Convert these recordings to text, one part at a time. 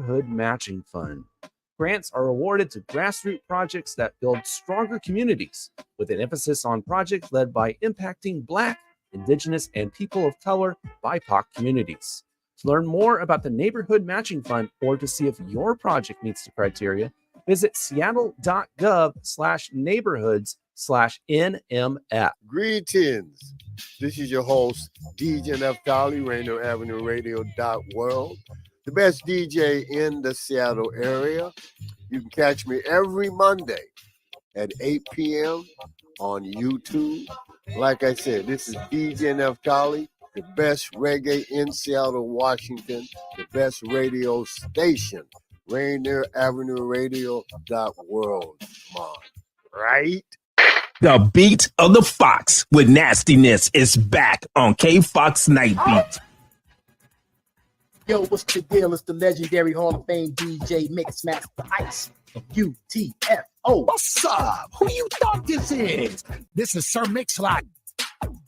Neighborhood Matching Fund. Grants are awarded to grassroots projects that build stronger communities, with an emphasis on projects led by impacting Black, Indigenous, and people of color BIPOC communities. To learn more about the Neighborhood Matching Fund or to see if your project meets the criteria, visit seattle.gov/neighborhoods/NMF. Greetings. This is your host, DJ Neftali, Rainier Avenue Radio World, the best DJ in the Seattle area. You can catch me every Monday at 8 p.m. on YouTube. Like I said, this is DJ Neftali, the best reggae in Seattle, Washington, the best radio station, Rainier Avenue Radio World. Come on, right? The beat of the Fox with nastiness is back on K-Fox Night Beat. Yo, what's the deal? It's the legendary Hall of Fame DJ Mixmaster Ice. UTFO. What's up? Who you thought this is? This is Sir Mix-a-Lot.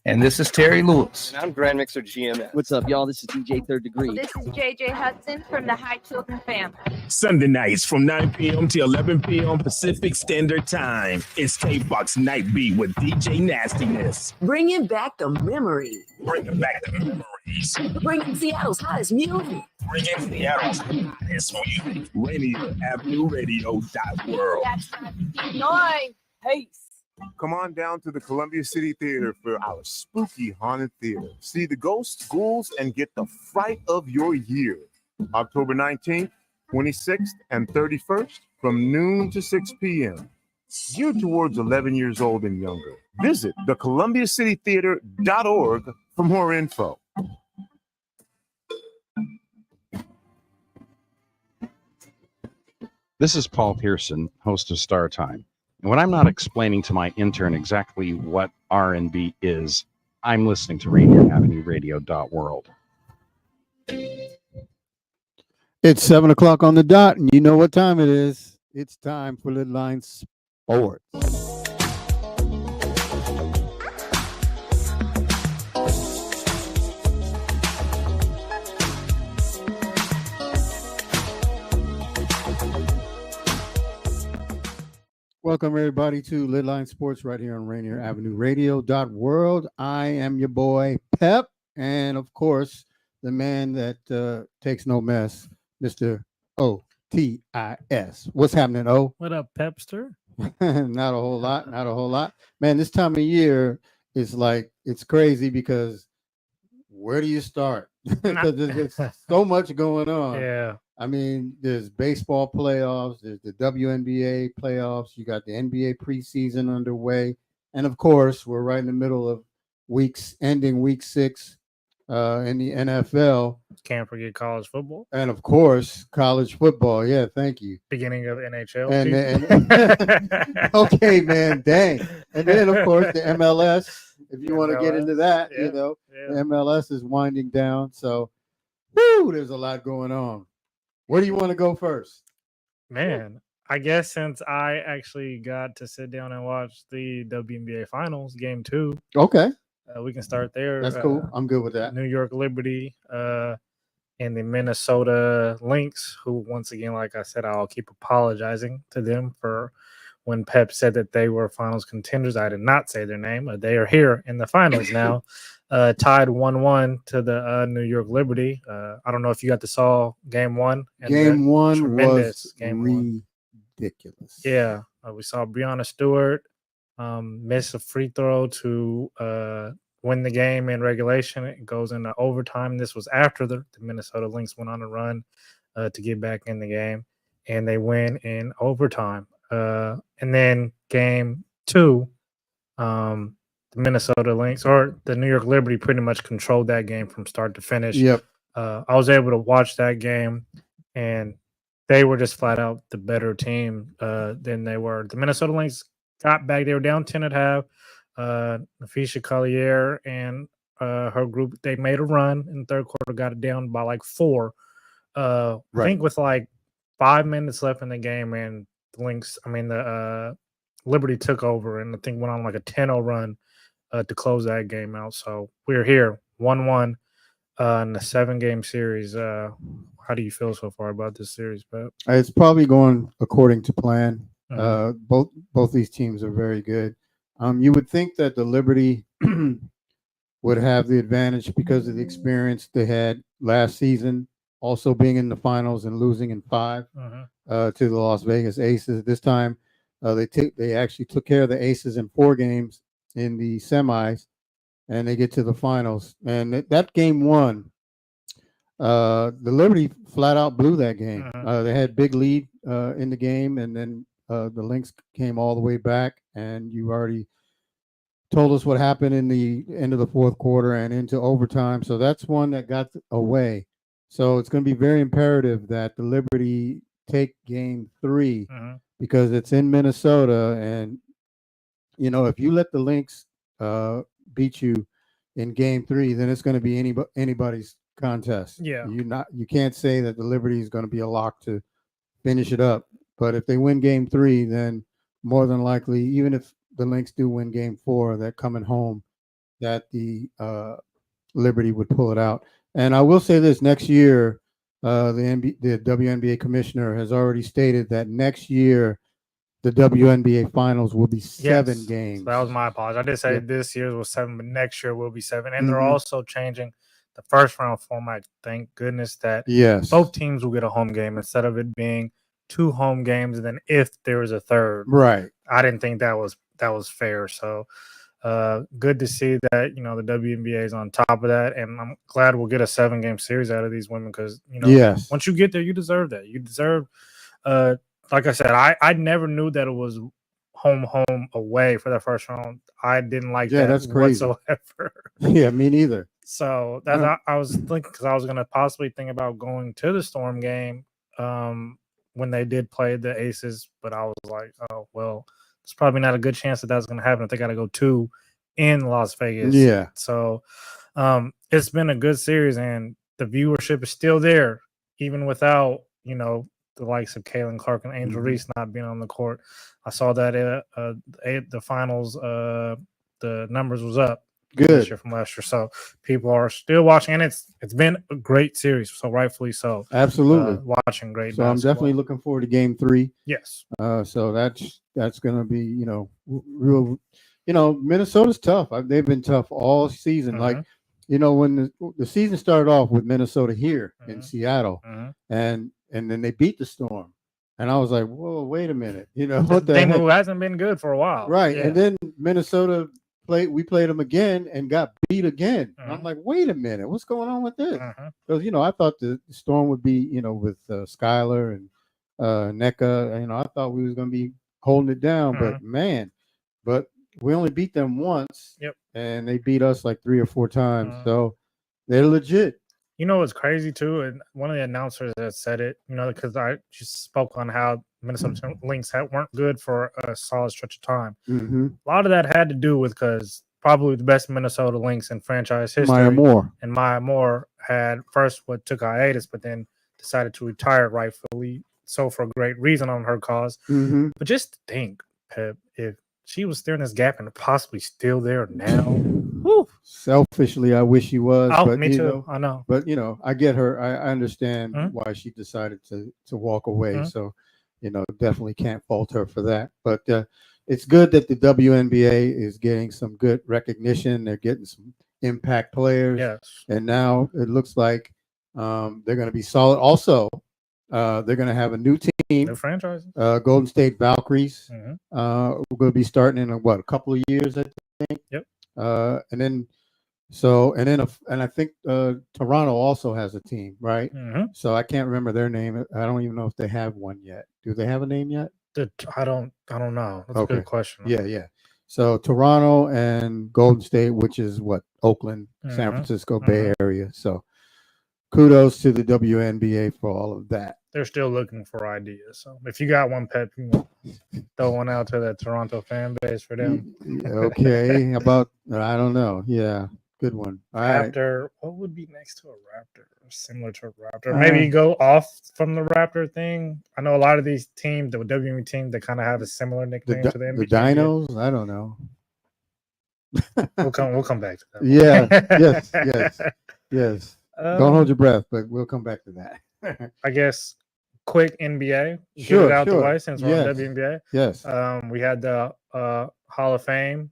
And this is Terry Lewis. And I'm Grand Mixer GMS. What's up, y'all? This is DJ Third Degree. This is JJ Hudson from the High Children family. Sunday nights from 9 p.m. to 11 p.m. Pacific Standard Time. It's K-Fox Night Beat with DJ Nastiness. Bringing back the memories. Bringing back the memories. Bringing Seattle's hottest music. Bringing Seattle's hottest music. Rainier Avenue Radio World. That's right. Noise. Peace. Come on down to the Columbia City Theater for our spooky haunted theater. See the ghosts, ghouls, and get the fright of your year. October 19th, 26th, and 31st from noon to 6 p.m. Geared towards 11 years old and younger. Visit thecolumbiacitytheater.org for more info. This is Paul Pearson, host of Star Time. And when I'm not explaining to my intern exactly what R&B is, I'm listening to Rainier Avenue Radio World. It's 7 o'clock on the dot, and you know what time it is. It's time for LidLine Sports. Welcome, everybody, to LidLine Sports right here on Rainier Avenue Radio World. I am your boy, Pep, and, of course, the man that takes no mess, Mr. O-T-I-S. What's happening, O? What up, Pepster? Not a whole lot, not a whole lot. Man, this time of year is like, it's crazy because where do you start? There's so much going on. Yeah. I mean, there's baseball playoffs, there's the WNBA playoffs, you got the NBA preseason underway, and of course, we're right in the middle of ending week 6 in the NFL. Can't forget college football. And of course, college football. Yeah, thank you. Beginning of NHL. And okay, man, dang. And then, of course, the MLS, if you want to get into that, yeah, the MLS is winding down. So, whoo, there's a lot going on. Where do you want to go first? Man, I guess since I actually got to sit down and watch the WNBA Finals, Game 2. Okay. We can start there. That's cool. I'm good with that. New York Liberty and the Minnesota Lynx, who, once again, like I said, I'll keep apologizing to them for when Pep said that they were finals contenders. I did not say their name. They are here in the finals now. Tied 1-1 to the New York Liberty. I don't know if you got to saw Game 1. Game 1 was ridiculous. Yeah. We saw Breonna Stewart miss a free throw to win the game in regulation. It goes into overtime. This was after the Minnesota Lynx went on a run to get back in the game, and they win in overtime. And then Game 2, the Minnesota Lynx or the New York Liberty pretty much controlled that game from start to finish. Yep. I was able to watch that game, and they were just flat out the better team than they were. The Minnesota Lynx got back. They were down 10 at half. Nafisha Collier and her group, they made a run in the third quarter, got it down by like 4. I think with like 5 minutes left in the game, and the Liberty took over, and I think went on like a 10-0 run to close that game out. So we're here 1-1 in the 7-game series. How do you feel so far about this series, Pep? It's probably going according to plan. Mhm. Both these teams are very good. You would think that the Liberty would have the advantage because of the experience they had last season, also being in the finals and losing in 5 to the Las Vegas Aces. This time, they actually took care of the Aces in 4 games in the semis, and they get to the finals. And that game 1, the Liberty flat out blew that game. They had big lead in the game, and then the Lynx came all the way back, and you already told us what happened in the end of the 4th quarter and into overtime. So that's one that got away. So it's going to be very imperative that the Liberty take game 3 because it's in Minnesota. And, you know, if you let the Lynx beat you in game 3, then it's going to be anybody's contest. Yeah. You can't say that the Liberty is going to be a lock to finish it up. But if they win game 3, then more than likely, even if the Lynx do win game 4, that coming home, that the Liberty would pull it out. And I will say this: next year, the WNBA commissioner has already stated that next year the WNBA finals will be 7 games. So that was my apology. I did say this year was 7, but next year will be 7. And they're also changing the first round format. Thank goodness that both teams will get a home game instead of it being 2 home games, and then if there is a third. Right. I didn't think that was fair. So good to see that, you know, the WNBA is on top of that, and I'm glad we'll get a 7-game series out of these women because, you know, once you get there, you deserve that. You deserve, like I said, I never knew that it was home away for the first round. I didn't like that that's crazy. whatsoever. Yeah, me neither. So that I was thinking, because I was going to possibly think about going to the Storm game when they did play the Aces, but I was like, oh, well, it's probably not a good chance that that's going to happen if they got to go 2 in Las Vegas. Yeah. So it's been a good series, and the viewership is still there, even without, you know, the likes of Kaylin Clark and Angel Reese not being on the court. I saw that the finals, the numbers was up this year from last year. So people are still watching, and it's been a great series. So rightfully so. Absolutely. Watching great So basketball. I'm definitely looking forward to game 3. Yes. So that's going to be, you know, real, you know, Minnesota's tough. They've been tough all season. Like, you know, when the season started off with Minnesota here in Seattle, and then they beat the Storm. And I was like, whoa, wait a minute. You know, what the heck? Who hasn't been good for a while. Right. Yeah. And then Minnesota we played them again and got beat again. And I'm like, wait a minute, what's going on with this? Because, you know, I thought the Storm would be, you know, with Skylar and NECA, you know, I thought we was going to be holding it down, but we only beat them once. And they beat us like 3 or 4 times. So they're legit. You know what's crazy too, and one of the announcers that said it, you know, because I just spoke on how Minnesota Lynx weren't good for a solid stretch of time. A lot of that had to do with because probably the best Minnesota Lynx in franchise history, Maya Moore had first took hiatus, but then decided to retire, rightfully so, for a great reason on her cause. But just think, Pep, if she was still in this gap and possibly still there now. Whew. Selfishly, I wish she was. But, me too. Know, I know. But, you know, I get her. I understand why she decided to walk away. So, you know, definitely can't fault her for that. But it's good that the WNBA is getting some good recognition. They're getting some impact players. Yes. And now it looks like they're going to be solid. Also, they're going to have a new team. New franchise. Golden State Valkyries. We're going to be starting in a couple of years, I think. Yep. And I think Toronto also has a team, right? So I can't remember their name. I don't even know if they have one yet. Do they have a name yet? I don't know. That's a good question. Yeah. So Toronto and Golden State, which is Oakland, San Francisco Bay Area. So kudos to the WNBA for all of that. They're still looking for ideas. So if you got one, Pep, you know, throw one out to that Toronto fan base for them. Okay. About, I don't know. Yeah. Good one. All Raptor. Right. What would be next to a Raptor? Similar to a Raptor. Maybe go off from the Raptor thing. I know a lot of these teams, the WNBA team, they kind of have a similar nickname to the NBA. The Dinos? I don't know. We'll come back to that. Yeah. Yes. Don't hold your breath, but we'll come back to that. I guess quick NBA. Get Sure, it out the sure. way since we're Yes. on WNBA. Yes. We had the Hall of Fame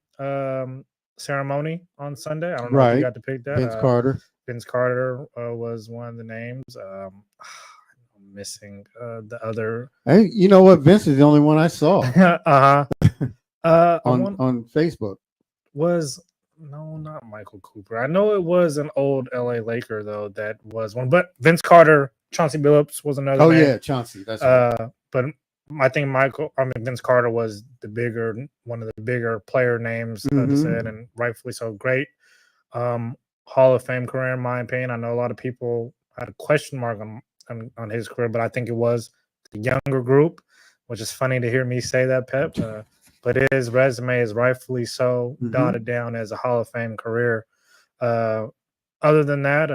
ceremony on Sunday. I don't know if Right. you got to pick that. Vince Carter. Vince Carter was one of the names. I'm missing the other. Hey, you know what? Vince is the only one I saw on on Facebook. Was no, not Michael Cooper. I know it was an old LA Laker though. That was one, but Vince Carter, Chauncey Billups was another. Oh name. yeah, Chauncey. That's right. But I think Vince Carter was one of the bigger player names that said, and rightfully so. Great Hall of Fame career, in my opinion. I know a lot of people had a question mark on his career, but I think it was the younger group, which is funny to hear me say that, Pep. But his resume is rightfully so dotted down as a Hall of Fame career. Other than that,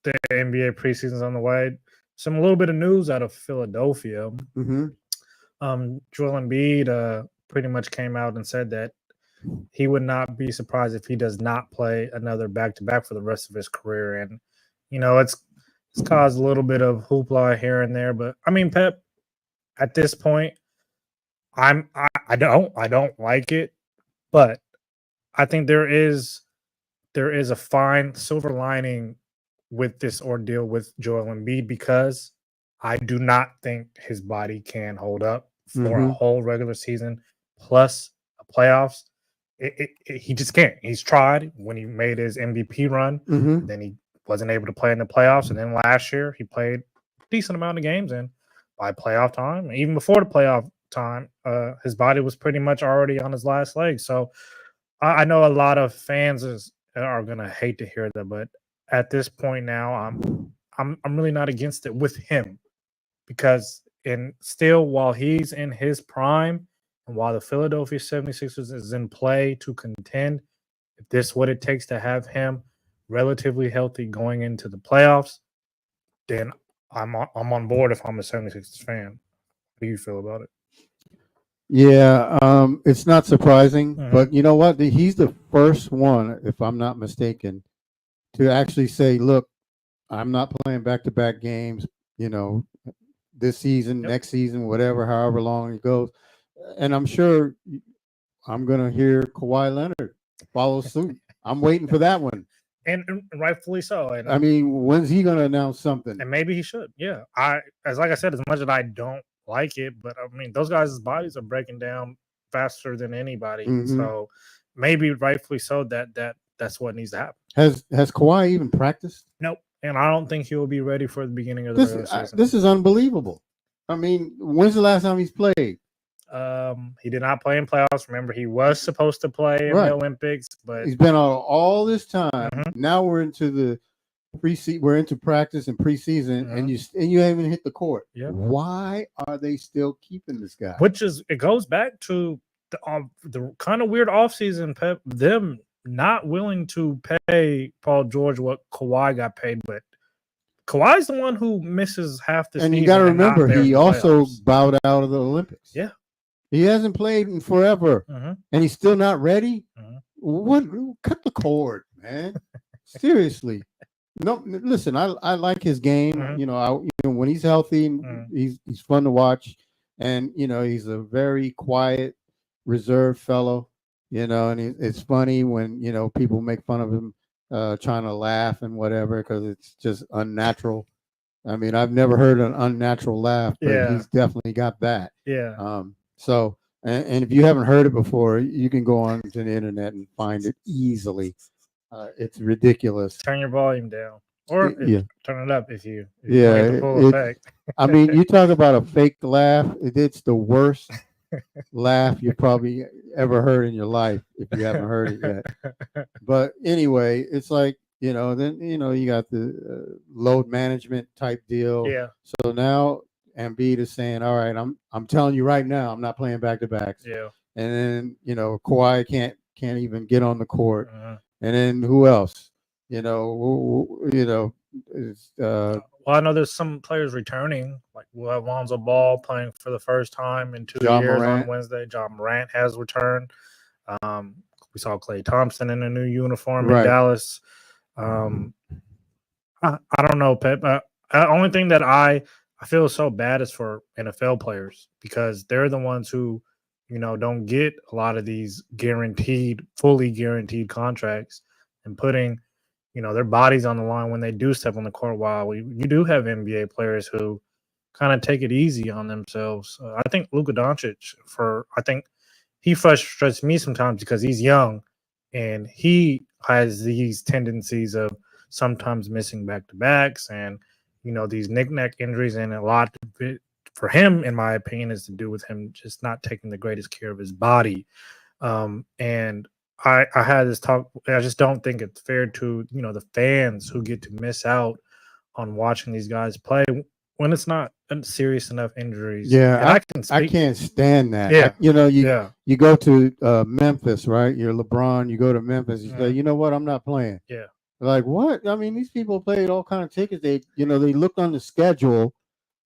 the NBA preseason's on the way. A little bit of news out of Philadelphia. Joel Embiid pretty much came out and said that he would not be surprised if he does not play another back-to-back for the rest of his career. And, it's caused a little bit of hoopla here and there. But, I mean, Pep, at this point, I don't like it, but I think there is a fine silver lining with this ordeal with Joel Embiid, because I do not think his body can hold up for a whole regular season plus a playoffs. He just can't. He's tried when he made his MVP run, then he wasn't able to play in the playoffs, and then last year he played a decent amount of games, and by playoff time, even before the playoff time, his body was pretty much already on his last leg. So I know a lot of fans are gonna hate to hear that, but at this point now, I'm really not against it with him, because while he's in his prime and while the Philadelphia 76ers is in play to contend, if this is what it takes to have him relatively healthy going into the playoffs, then I'm on board if I'm a 76ers fan. How do you feel about it? Yeah, it's not surprising, but you know what? He's the first one, if I'm not mistaken, to actually say, look, I'm not playing back-to-back games, this season, next season, whatever, however long it goes. And I'm sure I'm going to hear Kawhi Leonard follow suit. I'm waiting for that one. And rightfully so. And I mean, when's he going to announce something? And maybe he should. Yeah. Like I said, as much as I don't like it, but I mean, those guys' bodies are breaking down faster than anybody. So maybe rightfully so that's what needs to happen. Has Kawhi even practiced? Nope. And I don't think he'll be ready for the beginning of the regular season. This is unbelievable. I mean, when's the last time he's played? He did not play in playoffs. Remember, he was supposed to play in the Olympics, but he's been on all this time. Now we're into the we're into practice and preseason, and you haven't hit the court. Yeah. Why are they still keeping this guy? It goes back to the kind of weird offseason, Pep, them not willing to pay Paul George what Kawhi got paid, but Kawhi's the one who misses half the season. And you got to remember, he also bowed out of the Olympics. Yeah. He hasn't played in forever, and he's still not ready. What? Cut the cord, man. Seriously. No, listen. I like his game. When he's healthy, he's fun to watch, and he's a very quiet, reserved fellow. And it's funny when people make fun of him, trying to laugh and whatever, because it's just unnatural. I mean, I've never heard an unnatural laugh, but he's definitely got that. Yeah. So, and if you haven't heard it before, you can go on to the internet and find it easily. It's ridiculous. Turn your volume down, or turn it up if you get the full effect. I mean, you talk about a fake laugh. It's the worst laugh you probably ever heard in your life if you haven't heard it yet. But anyway, it's like, then you got the load management type deal. Yeah. So now Embiid is saying, all right, I'm telling you right now, I'm not playing back-to-backs. Yeah. And then, Kawhi can't even get on the court. And then who else? Well, I know there's some players returning, like we'll have Lonzo Ball playing for the first time in 2 years on Wednesday. John Morant has returned. We saw Klay Thompson in a new uniform in Dallas. I don't know, Pep. only thing that I feel so bad is for NFL players because they're the ones who, don't get a lot of these fully guaranteed contracts and putting, their bodies on the line when they do step on the court. While you do have NBA players who kind of take it easy on themselves. I think Luka Doncic, I think he frustrates me sometimes because he's young and he has these tendencies of sometimes missing back-to-backs and, these knick-knack injuries, and a lot of it for him, in my opinion, is to do with him just not taking the greatest care of his body. And I had this talk. I just don't think it's fair to, the fans who get to miss out on watching these guys play when it's not serious enough injuries. Yeah, And I can't stand that. Yeah. You go to Memphis, right? You're LeBron. You go to Memphis. You say, you know what? I'm not playing. Yeah. Like what? I mean, these people played all kind of tickets. They looked on the schedule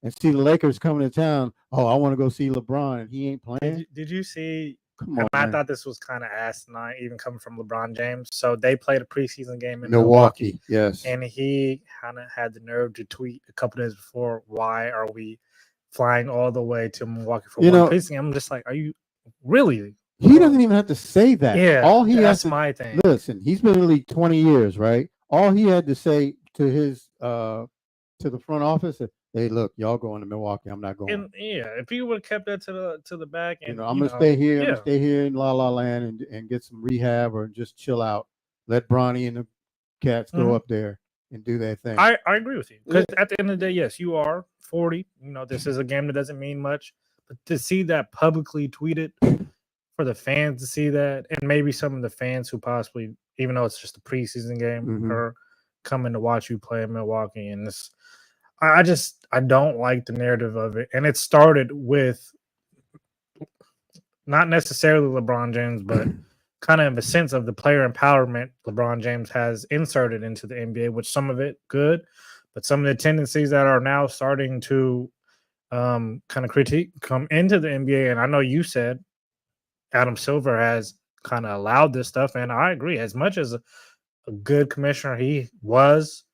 and see the Lakers coming to town. Oh, I want to go see LeBron, and he ain't playing. Did you see? Come on, I man. thought this was kind of asinine, even coming from LeBron James. So they played a preseason game in Milwaukee. Yes, and he kind of had the nerve to tweet a couple days before, "Why are we flying all the way to Milwaukee for one preseason?" I'm just like, are you really? He doesn't even have to say that. Yeah, all he that's has to, my thing. Listen, he's been in the league 20 years, right? All he had to say to his to the front office, hey, look, y'all going to Milwaukee. I'm not going. And if he would have kept that to the back, and I'm gonna stay here. I'm gonna stay here in La La Land and get some rehab or just chill out. Let Bronny and the cats go up there and do their thing. I agree with you because at the end of the day, yes, you are 40. This is a game that doesn't mean much, but to see that publicly tweeted, for the fans to see that, and maybe some of the fans who possibly, even though it's just a preseason game, are coming to watch you play in Milwaukee, and this. I don't like the narrative of it. And it started with not necessarily LeBron James, but kind of a sense of the player empowerment LeBron James has inserted into the NBA, which some of it good, but some of the tendencies that are now starting to kind of critique come into the NBA. And I know you said Adam Silver has kind of allowed this stuff. And I agree, as much as a good commissioner he was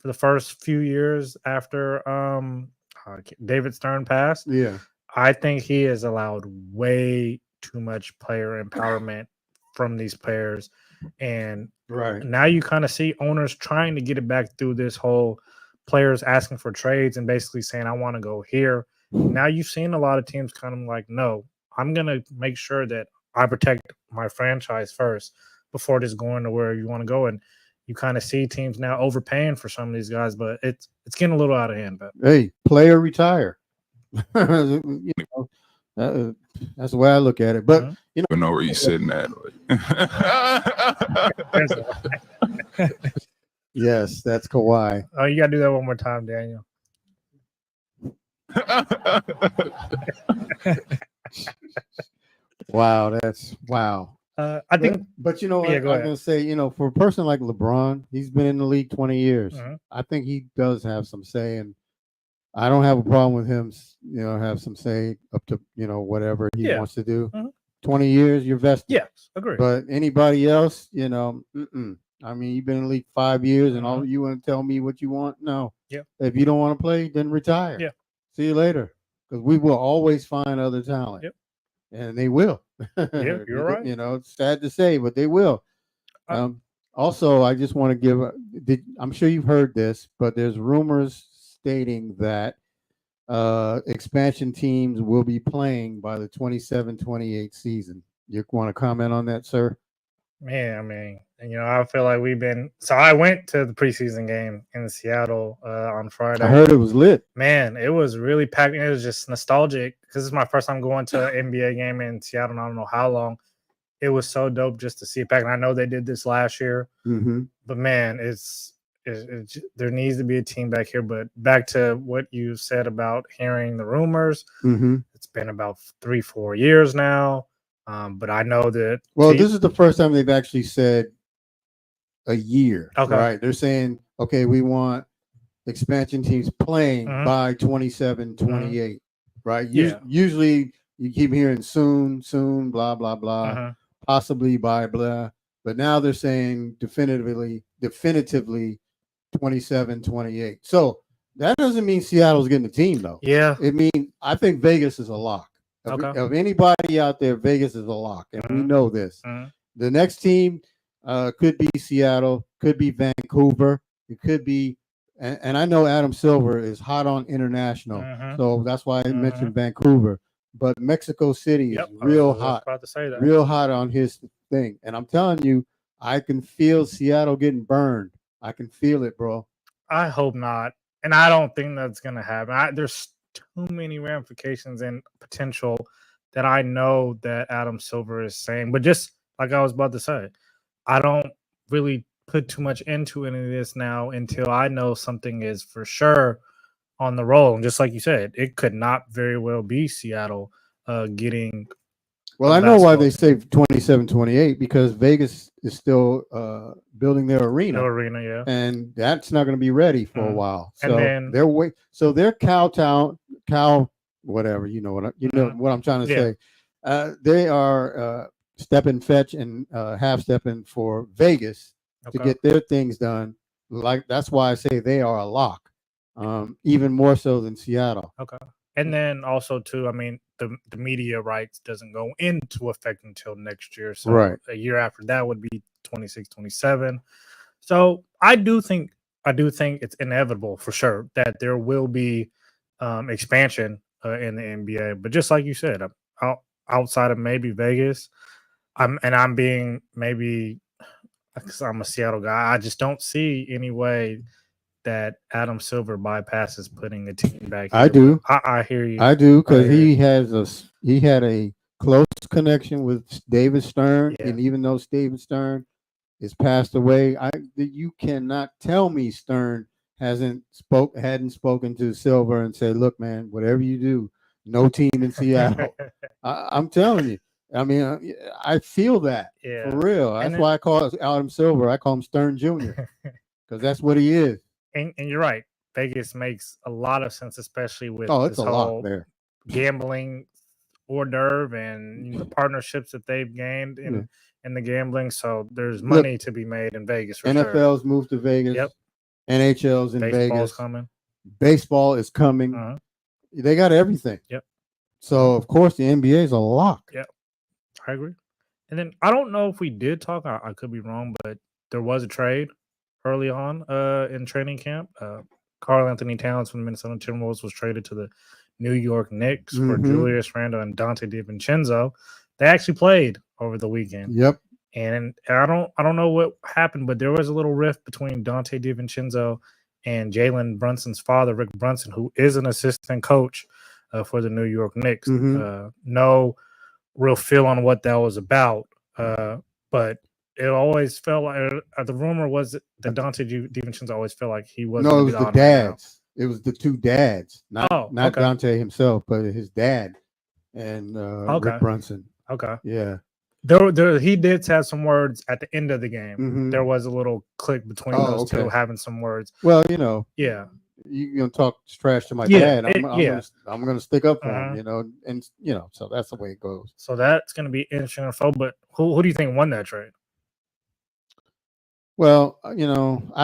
for the first few years after David Stern passed. Yeah. I think he has allowed way too much player empowerment from these players. And now you kind of see owners trying to get it back through this whole players asking for trades and basically saying, I want to go here. Now you've seen a lot of teams kind of like, no, I'm going to make sure that I protect my franchise first before just going to where you want to go. And you kind of see teams now overpaying for some of these guys, but it's getting a little out of hand. But hey, player retire. That's the way I look at it. But you know where you're sitting at. Yes, that's Kawhi. Oh, you gotta do that one more time, Daniel. Wow, that's wow. I think, but you know what? I'm gonna say, for a person like LeBron, he's been in the league 20 years. I think he does have some say, and I don't have a problem with him, have some say up to, whatever he wants to do. 20 years, you're vested. Yes, agree. But anybody else, I mean, you've been in the league 5 years, and all you want to tell me what you want? No. Yeah. If you don't want to play, then retire. Yeah. See you later, because we will always find other talent. Yep. And they will. Yeah, you're right. It's sad to say, but they will. Also, I just want to give. I'm sure you've heard this, but there's rumors stating that expansion teams will be playing by the 27-28 season. You want to comment on that, sir? Man, I mean, I feel like I went to the preseason game in Seattle on Friday. I heard it was lit. Man, it was really packed. It was just nostalgic because it's my first time going to an NBA game in Seattle, and I don't know how long. It was so dope just to see it back. And I know they did this last year, but man, there needs to be a team back here. But back to what you said about hearing the rumors, it's been about 3-4 years now. But I know that. Well, this is the first time they've actually said a year. Okay. Right? They're saying, okay, we want expansion teams playing by 27-28. Right? Yeah. Usually you keep hearing soon, blah, blah, blah, possibly by blah. But now they're saying definitively 27-28. So That doesn't mean Seattle's getting the team, though. Yeah. It means I think Vegas is a lock. Okay. Of anybody out there, Vegas is a lock, and we know this. The next team could be Seattle, could be Vancouver, it could be, and I know Adam Silver is hot on international, so that's why I mentioned Vancouver. But Mexico City is real hot, about to say that. real hot on his thing, and I'm telling you, I can feel Seattle getting burned. I can feel it, bro. I hope not, and I don't think that's gonna happen. There's too many ramifications and potential that I know that Adam Silver is saying, but just like I was about to say, I don't really put too much into any of this now until I know something is for sure on the roll. And just like you said, it could not very well be Seattle getting. Well, I know why they say 27-28 because Vegas is still building their arena. Yeah. And that's not going to be ready for a while. So And then they're cow whatever, you know what I'm trying to say. They are step and fetch and half stepping for Vegas to get their things done. Like that's why I say they are a lock. Even more so than Seattle. Okay. And then also too, I mean, the media rights doesn't go into effect until next year. So a year after that would be 26, 27. So I do think it's inevitable for sure that there will be expansion in the NBA. But just like you said, outside of maybe Vegas, I'm being maybe because I'm a Seattle guy, I just don't see any way that Adam Silver bypasses putting the team back here. I do. I hear you. I do because he had a close connection with David Stern, and even though David Stern is passed away, you cannot tell me Stern hadn't spoken to Silver and said, "Look, man, whatever you do, no team in Seattle." I'm telling you. I mean, I feel that for real. That's why I call Adam Silver. I call him Stern Jr. because that's what he is. And you're right. Vegas makes a lot of sense, especially with it's this a whole lot there. Gambling hors d'oeuvre and the partnerships that they've gained in the gambling. So there's money to be made in Vegas. For NFL's moved to Vegas. Yep. NHL's in Baseball's Vegas. coming. Baseball is coming. They got everything. Yep. So of course the NBA is a lock. Yep. I agree. And then I don't know if we did talk. I could be wrong, but there was a trade early on in training camp. Karl Anthony Towns from the Minnesota Timberwolves was traded to the New York Knicks for Julius Randle and Dante DiVincenzo. They actually played over the weekend. Yep. And I don't know what happened, but there was a little rift between Dante DiVincenzo and Jalen Brunson's father, Rick Brunson, who is an assistant coach for the New York Knicks. No real feel on what that was about, but it always felt like the rumor was that Dante DiVincenzo always felt like he wasn't. No, it was the dads. It was the two dads, not Dante himself, but his dad and Rick Brunson. Okay, yeah. There, he did have some words at the end of the game. There was a little click between those two, having some words. Well, yeah. You're gonna talk trash to my dad. I'm gonna stick up for him, and so that's the way it goes. So that's gonna be interesting. But who do you think won that trade? Well, I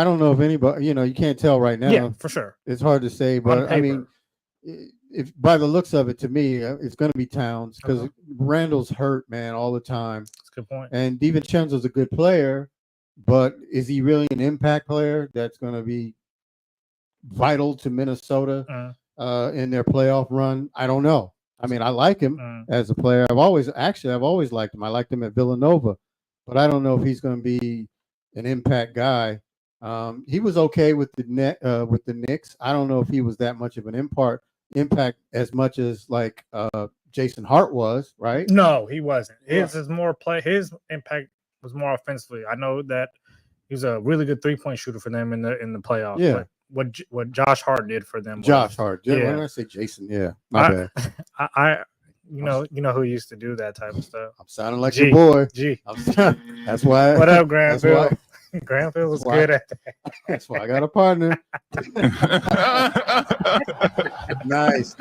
don't know if anybody, you can't tell right now. Yeah, for sure. It's hard to say, but I mean, if by the looks of it, to me, it's going to be Towns because Randall's hurt, man, all the time. That's a good point. And DiVincenzo's a good player, but is he really an impact player that's going to be vital to Minnesota in their playoff run? I don't know. I mean, I like him as a player. I've always liked him. I liked him at Villanova, but I don't know if he's going to be an impact guy. He was okay with the Knicks. I don't know if he was that much of an impact as much as like Jason Hart was, right? No, he wasn't. His is more play. His impact was more offensively. I know that he was a really good 3-point shooter for them in the playoffs. Yeah. But what Josh Hart did for them. Josh Hart. Yeah. When did I say Jason? Yeah. My bad. You know who used to do that type of stuff. I'm sounding like your boy. G. That's why. What up, Granville? Granville was good at that. That's why I got a partner. Nice.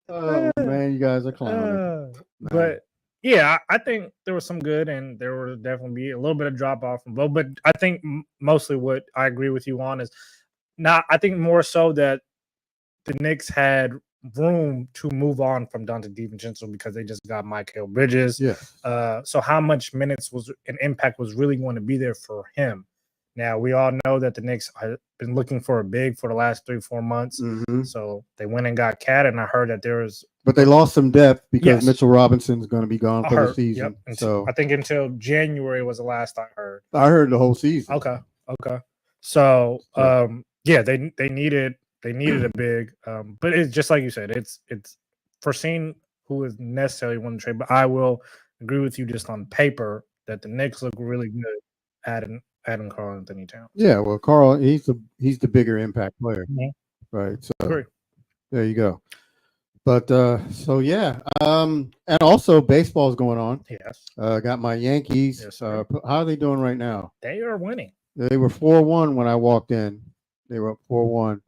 Oh man, you guys are clowning. But yeah, I think there was some good, and there will definitely be a little bit of drop off from both. But I think mostly what I agree with you on is I think more so that the Knicks had room to move on from Dante DiVincenzo because they just got Mikal Bridges. Yeah. So how much minutes was an impact was really going to be there for him? Now we all know that the Knicks have been looking for a big for the last 3-4 months. Mhm. So they went and got Cat, and I heard that there was. But they lost some depth because Yes. Mitchell Robinson's going to be gone for the season. Yep. So I think until January was the last I heard. I heard the whole season. Okay. So yeah, they needed a big, but it's just like you said, it's foreseen who is necessarily one to trade. But I will agree with you just on paper that the Knicks look really good adding Karl Anthony Towns. Yeah, well, Carl, he's the bigger impact player, Mhm. right? So Agree. there you go. But so yeah, and also baseball's going on. Yes. Got my Yankees. Yes, How are they doing right now? They are winning. They were 4-1 when I walked in. They were up 4-1.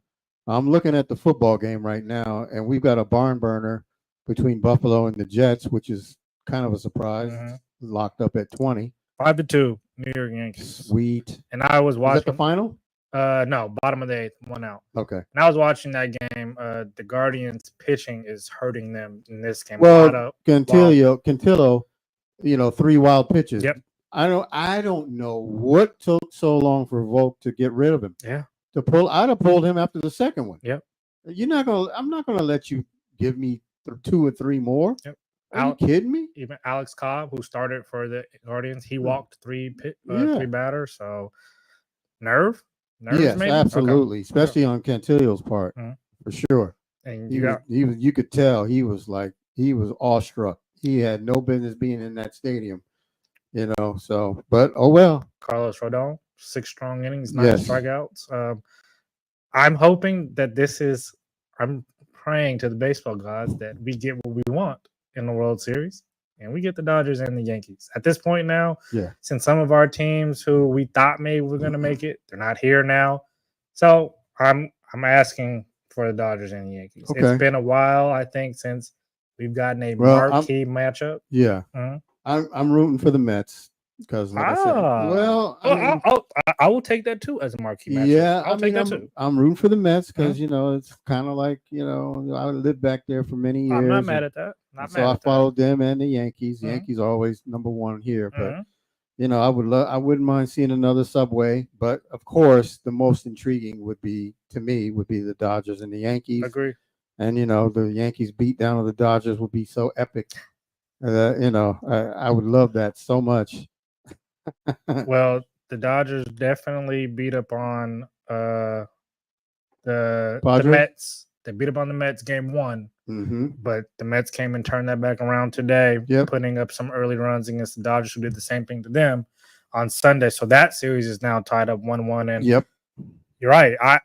I'm looking at the football game right now, and we've got a barn burner between Buffalo and the Jets, which is kind of a surprise. Locked up at 20. 5-2, New York Yankees. Sweet. And I was watching. Is that the final? No, bottom of the 8th, 1 out. Okay. And I was watching that game. The Guardians pitching is hurting them in this game. Well, Cantillo, 3 wild pitches. Yep. I don't know what took so long for Volk to get rid of him. Yeah. I'd have pulled him after the second one. Yep. I'm not gonna let you give me 2 or 3 more. Yep. Are you kidding me? Even Alex Cobb, who started for the Guardians, he walked 3 batters. So nerves, yes, maybe? absolutely, Okay. especially on Cantillo's part, for sure. And you could tell he was awestruck. He had no business being in that stadium, So, but oh well. Carlos Rodon, 6 strong innings, 9 Yes. strikeouts. I'm hoping that I'm praying to the baseball gods that we get what we want in the World Series, and we get the Dodgers and the Yankees. At this point now, since some of our teams who we thought maybe were going to make it, they're not here now. So I'm asking for the Dodgers and the Yankees. Okay. It's been a while, I think, since we've gotten a marquee matchup. Yeah, Mhm. I'm rooting for the Mets because, like I said, I will take that too as a marquee matchup. yeah, I'll take that too. I'm rooting for the Mets because it's kind of like I lived back there for many years. I'm not mad at that. So I followed them and the Yankees. The Yankees are always number one here, but I wouldn't mind seeing another Subway. But of course, the most intriguing would be the Dodgers and the Yankees. Agree. And the Yankees beat down of the Dodgers would be so epic. I would love that so much. Well, the Dodgers definitely beat up on the Padres? Mets. They beat up on the Mets game 1, but the Mets came and turned that back around today, putting up some early runs against the Dodgers, who did the same thing to them on Sunday. So that series is now tied up 1-1. And you're right. I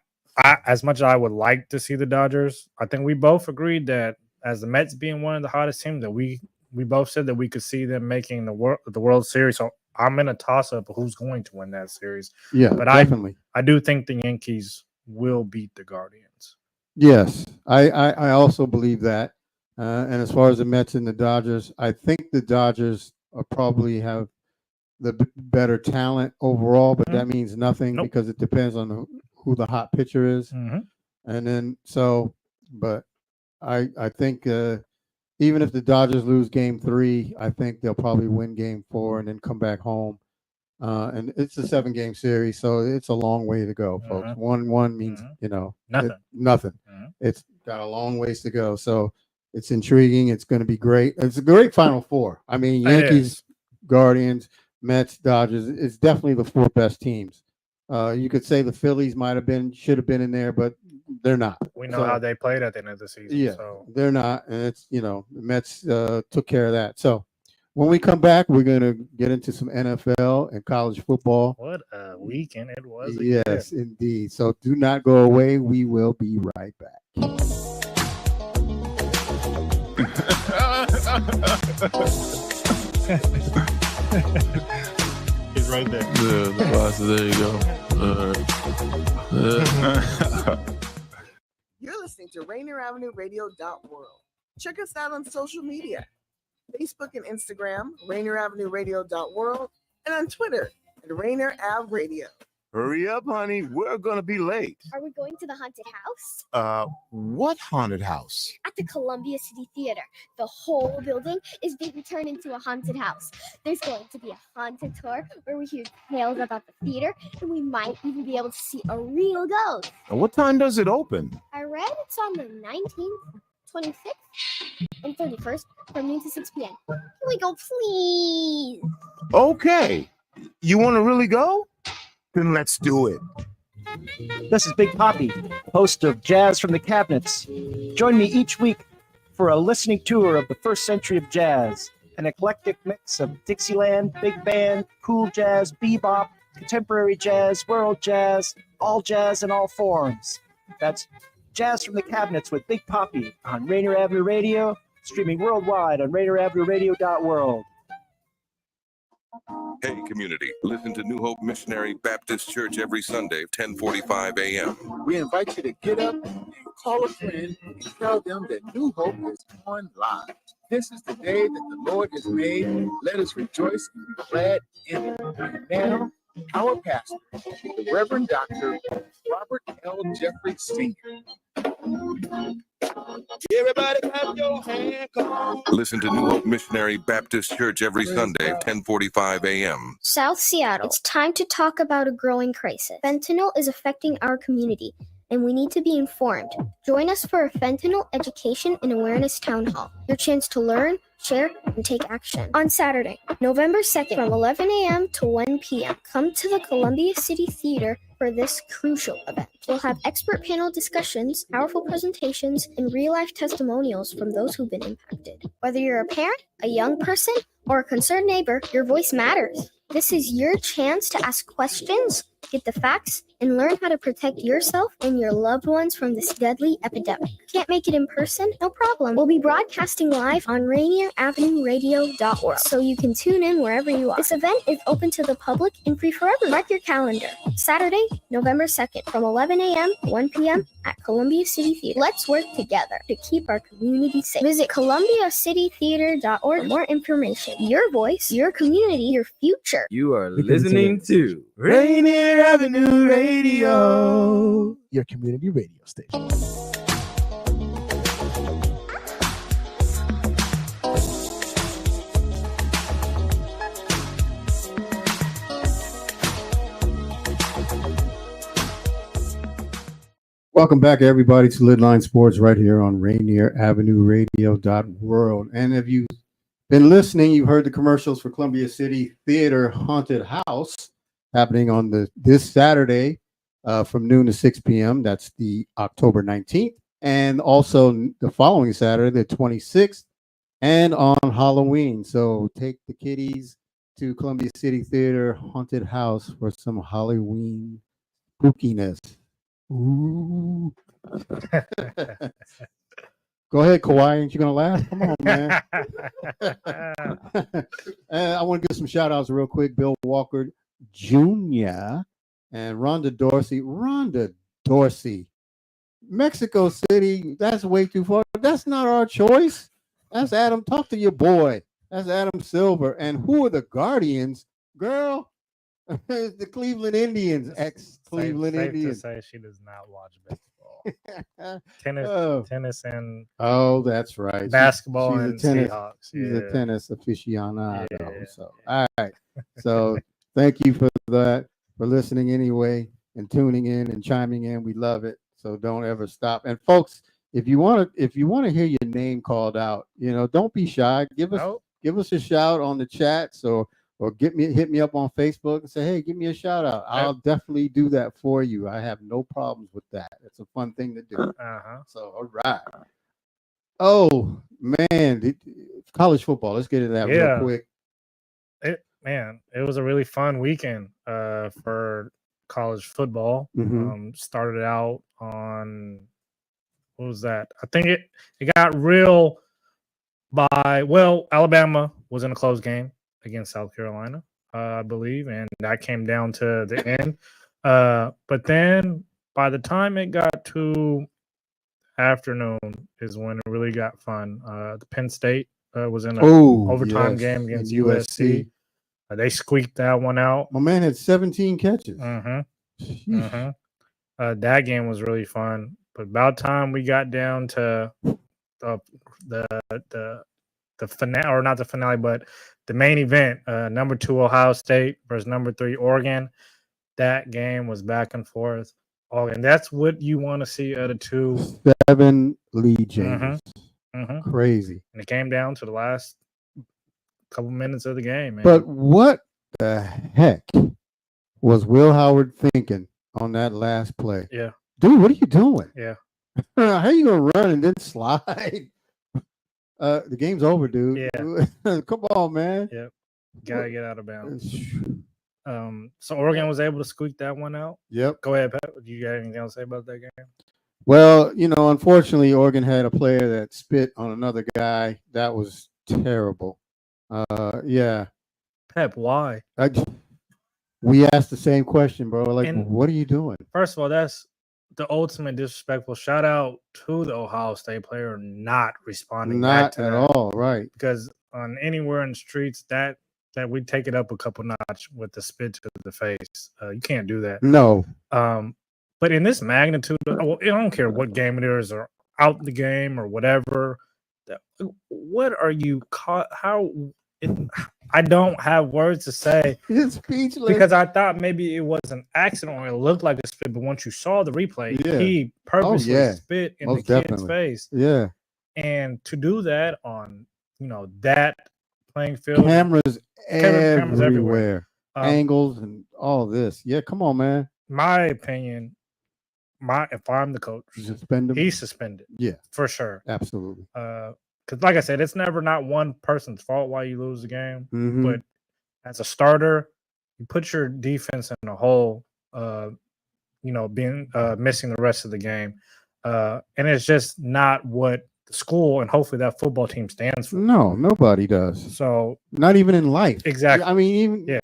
as much as I would like to see the Dodgers, I think we both agreed that as the Mets being one of the hottest teams, that we both said that we could see them making the World Series. So I'm in a toss-up of who's going to win that series. Yeah, but definitely. I do think the Yankees will beat the Guardians. Yes, I also believe that. And as far as the Mets and the Dodgers, I think the Dodgers probably have the better talent overall, but that means nothing because it depends on who the hot pitcher is. And then but I think even if the Dodgers lose game 3, I think they'll probably win game 4 and then come back home. And it's a 7-game series, so it's a long way to go, folks. 1-1 means nothing. It's got a long ways to go, so it's intriguing. It's going to be great. It's a great Final Four. I mean, Yankees, Guardians, Mets, Dodgers. It's definitely the 4 best teams. You could say the Phillies should have been in there, but they're not. We know how they played at the end of the season. Yeah, so. They're not, and it's the Mets took care of that. So. When we come back, we're going to get into some NFL and college football. What a weekend it was. Yes, indeed. So do not go away. We will be right back. He's right there. Yeah, the boss, there you go. You're listening to Rainier Avenue Radio World. Check us out on social media. Facebook and Instagram, Rainier Avenue Radio World, and on Twitter at Rainier Ave Radio. Hurry up, honey. We're going to be late. Are we going to the haunted house? What haunted house? At the Columbia City Theater. The whole building is being turned into a haunted house. There's going to be a haunted tour where we hear tales about the theater, and we might even be able to see a real ghost. And what time does it open? I read it's on the 19th, 26th, and 31st from noon to 6 p.m. Can we go, please? Okay. You want to really go? Then let's do it. This is Big Poppy, host of Jazz from the Cabinets. Join me each week for a listening tour of the first century of jazz, an eclectic mix of Dixieland, big band, cool jazz, bebop, contemporary jazz, world jazz, all jazz in all forms. That's Jazz from the Cabinets with Big Poppy on Rainier Avenue Radio, streaming worldwide on RainierAvenueRadio.world. Hey, community, listen to New Hope Missionary Baptist Church every Sunday, 10:45 a.m. We invite you to get up and call a friend and tell them that New Hope is on live. This is the day that the Lord has made. Let us rejoice and be glad in it. And now, our pastor, the Reverend Dr. Robert L. Jeffrey Sr. Everybody clap your hand, come on. Listen to New Hope Missionary Baptist Church every Sunday, 10:45 a.m. South Seattle. It's time to talk about a growing crisis. Fentanyl is affecting our community, and we need to be informed. Join us for a fentanyl education and awareness town hall. Your chance to learn, share, and take action. On Saturday, November 2nd, from 11 a.m. to 1 p.m., come to the Columbia City Theater for this crucial event. We'll have expert panel discussions, powerful presentations, and real-life testimonials from those who've been impacted. Whether you're a parent, a young person, or a concerned neighbor, your voice matters. This is your chance to ask questions, get the facts, and learn how to protect yourself and your loved ones from this deadly epidemic. Can't make it in person? No problem. We'll be broadcasting live on Rainier Avenue Radio.world, so you can tune in wherever you are. This event is open to the public and free for everyone. Mark your calendar. Saturday, November 2nd, from 11 a.m. to 1 p.m. at Columbia City Theater. Let's work together to keep our community safe. Visit ColumbiaCityTheater.org for more information. Your voice, your community, your future. You are listening to Rainier Avenue Radio, your community radio station. Welcome back, everybody, to LidLine Sports right here on Rainier Avenue Radio.world. And if you've been listening, you heard the commercials for Columbia City Theater Haunted House happening on this Saturday from noon to 6 p.m. That's the October 19th. And also the following Saturday, the 26th, and on Halloween. So take the kiddies to Columbia City Theater Haunted House for some Halloween spookiness. Ooh. Go ahead, Kawhi. Ain't you gonna laugh? Come on, man. I want to give some shout outs real quick. Bill Walker Jr. and Rhonda Dorsey. Mexico City, that's way too far. That's not our choice. That's Adam. Talk to your boy. That's Adam Silver. And who are the Guardians? Girl, the Cleveland Indians, ex-Cleveland Indians. Safe to say she does not watch baseball. Tennis, and that's right. Basketball she's and a tennis, Seahawks. She's a tennis aficionado. Yeah. So, all right. So, thank you for that, for listening anyway, and tuning in and chiming in. We love it. So don't ever stop. And folks, if you want to hear your name called out, don't be shy. Give us a shout on the chat. Or hit me up on Facebook and say, hey, give me a shout out. I'll definitely do that for you. I have no problems with that. It's a fun thing to do. So, all right. Oh, man. College football. Let's get into that real quick. It was a really fun weekend for college football. Started out on, what was that? I think it got real Alabama was in a close game against South Carolina, I believe, and that came down to the end. But then by the time it got to afternoon is when it really got fun. The Penn State was in an overtime game against USC. They squeaked that one out. My man had 17 catches. That game was really fun. But about time we got down to the finale, or not the finale, but the main event. Number 2 Ohio State versus number 3 Oregon. That game was back and forth. Oh, and that's what you want to see out of 2. 7 lead changes. Crazy. And it came down to the last couple minutes of the game, man. But what the heck was Will Howard thinking on that last play? Yeah. Dude, what are you doing? Yeah. How are you going to run and then slide? The game's over, dude. Yeah. Come on, man. Yep. Gotta get out of bounds. So Oregon was able to squeak that one out. Yep. Go ahead, Pat. Do you got anything else to say about that game? Well, unfortunately, Oregon had a player that spit on another guy. That was terrible. Yeah. Pep, why? We asked the same question, bro. Like, And- what are you doing? First of all, that's the ultimate disrespectful. Shout out to the Ohio State player not responding back Not to at that. all, right? Because on anywhere in the streets, that we take it up a couple notch with the spit to the face. You can't do that. No. But in this magnitude, I don't care what game it is or out the game or whatever. What are you caught? I don't have words to say. It's speechless. Because I thought maybe it was an accident or it looked like a spit, but once you saw the replay, Yeah. he purposely spit in Most the kid's definitely. face. Yeah. And to do that on, that playing field, Cameras cameras everywhere. Um, Angles and all this. Yeah, come on, man. my opinion, if I'm the coach, Suspend him. he's suspended. Yeah. For sure. Absolutely. Because like I said, it's never not one person's fault why you lose the game. Mhm. But as a starter, you put your defense in a hole, being missing the rest of the game. And it's just not what the school and hopefully that football team stands for. No, nobody does. So Not even in life. Exactly. I mean, Yeah.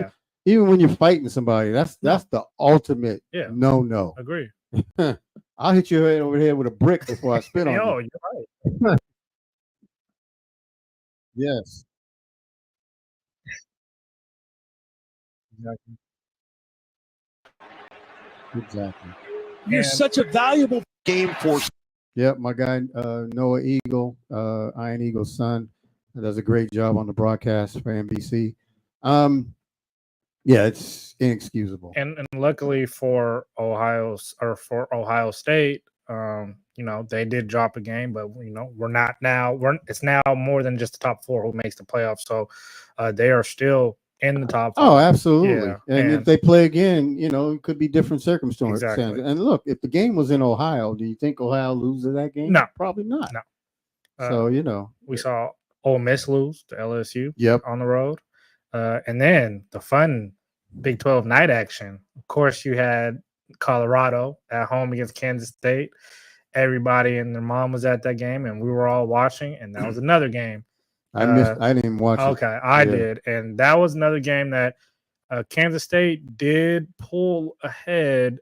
even when you're fighting somebody, that's the ultimate Yeah. no. Agree. I'll hit your head over the head with a brick before I spit on Yo, you. you're right. Yes. Exactly. You're such a valuable game force. Yep, my guy Noah Eagle, Iron Eagle's son, does a great job on the broadcast for NBC. Yeah, it's inexcusable. And luckily for Ohio State, they did drop a game, but we're not now. It's now more than just the top 4 who makes the playoffs. So they are still in the top 4. Oh, absolutely. Yeah, And if they play again, it could be different circumstances. Exactly. And look, if the game was in Ohio, do you think Ohio loses that game? No. Probably not. No. So, we saw Ole Miss lose to LSU. Yep. On the road. And then the fun Big 12 night action. Of course, you had Colorado at home against Kansas State. Everybody and their mom was at that game, and we were all watching. And that was another game. I didn't even watch it. Okay, I Yeah. did. And that was another game that Kansas State did pull ahead.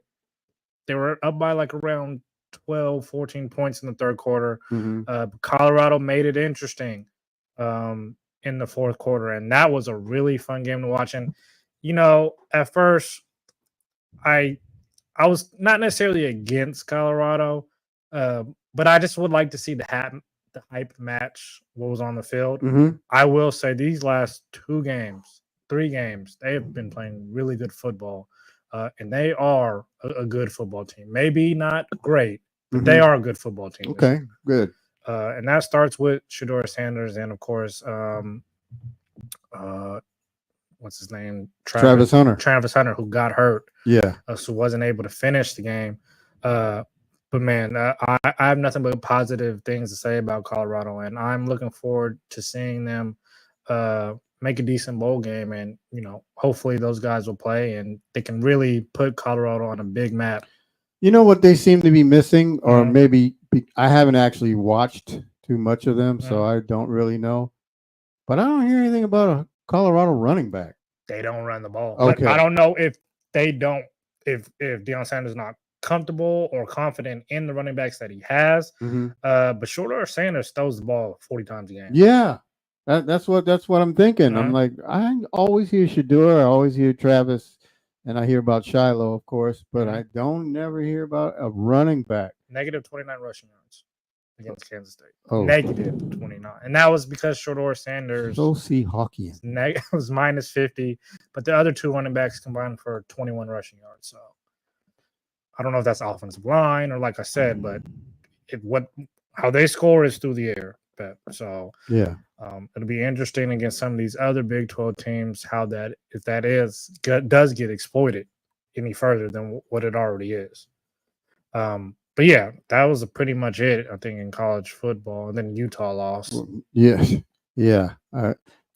They were up by like around 12, 14 points in the third quarter. Mhm. Colorado made it interesting in the fourth quarter, and that was a really fun game to watch. And at first, I was not necessarily against Colorado, but I just would like to see the hype match what was on the field. Mhm. I will say these last 3 games, they have been playing really good football, and they are a good football team. Maybe not great, but they Mhm. are a good football team. this Okay, year. good. And that starts with Shedeur Sanders and, of course, what's his name? Travis Hunter. Travis Hunter, who got hurt. Yeah. So wasn't able to finish the game. But man, I have nothing but positive things to say about Colorado, and I'm looking forward to seeing them make a decent bowl game, and hopefully those guys will play and they can really put Colorado on a big map. You know what they seem to be missing, or Mhm. maybe I haven't actually watched too much of them, so Mhm. I don't really know. But I don't hear anything about a Colorado running back. They don't run the ball. Okay. But I don't know if Deion Sanders is not comfortable or confident in the running backs that he has. Mhm. But Shedeur Sanders throws the ball 40 times a game. Yeah, that's what I'm thinking. I'm Mhm. like, I always hear Shedeur, I always hear Travis and I hear about Shiloh, of course, but I don't never hear about a running back. Negative 29 rushing yards against Kansas State. Oh. Negative 29. And that was because Shador Sanders So Seahawkian. was minus 50, but the other two running backs combined for 21 rushing yards. So I don't know if that's offensive line or like I said, but how they score is through the air. So yeah, it'll be interesting against some of these other Big 12 teams how that if that does get exploited any further than what it already is. But yeah, that was pretty much it, I think, in college football. And then Utah lost. Yes, yeah.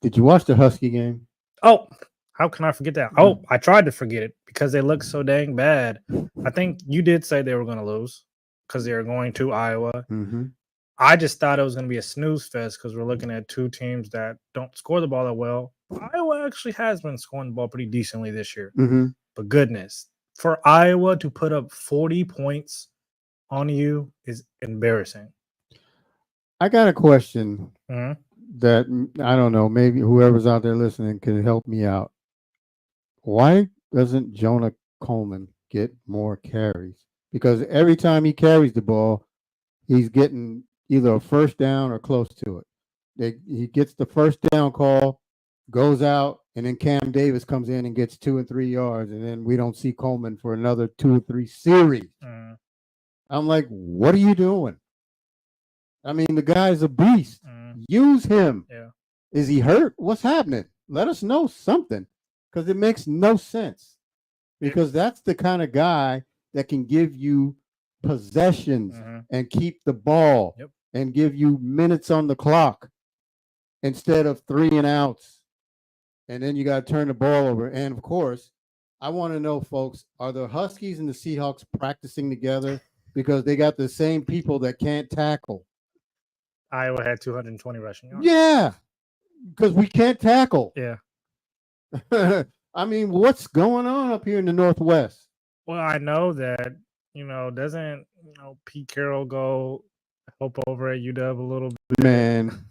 Did you watch the Husky game? Oh, how can I forget that? Oh, I tried to forget it because they look so dang bad. I think you did say they were going to lose because they were going to Iowa. Mm-hmm. I just thought it was going to be a snooze fest because we're looking at two teams that don't score the ball that well. Iowa actually has been scoring the ball pretty decently this year. Mm-hmm. But goodness, for Iowa to put up 40 points on you is embarrassing. I got a question Mhm. that I don't know. Maybe whoever's out there listening can help me out. Why doesn't Jonah Coleman get more carries? Because every time he carries the ball, he's getting either a first down or close to it. He gets the first down call, goes out, and then Cam Davis comes in and gets 2 and 3 yards, and then we don't see Coleman for another 2 or 3 series. Mhm. I'm like, what are you doing? I mean, the guy's a beast. Use him. Yeah. Is he hurt? What's happening? Let us know something, because it makes no sense. Because that's the kind of guy that can give you possessions and keep the ball and give you minutes on the clock instead of 3 and outs. And then you got to turn the ball over. And of course, I want to know, folks, are the Huskies and the Seahawks practicing together because they got the same people that can't tackle? Iowa had 220 rushing yards. Yeah, because we can't tackle. Yeah. I mean, what's going on up here in the Northwest? Well, I know that, doesn't, Pete Carroll go help over at UW a little bit? Man.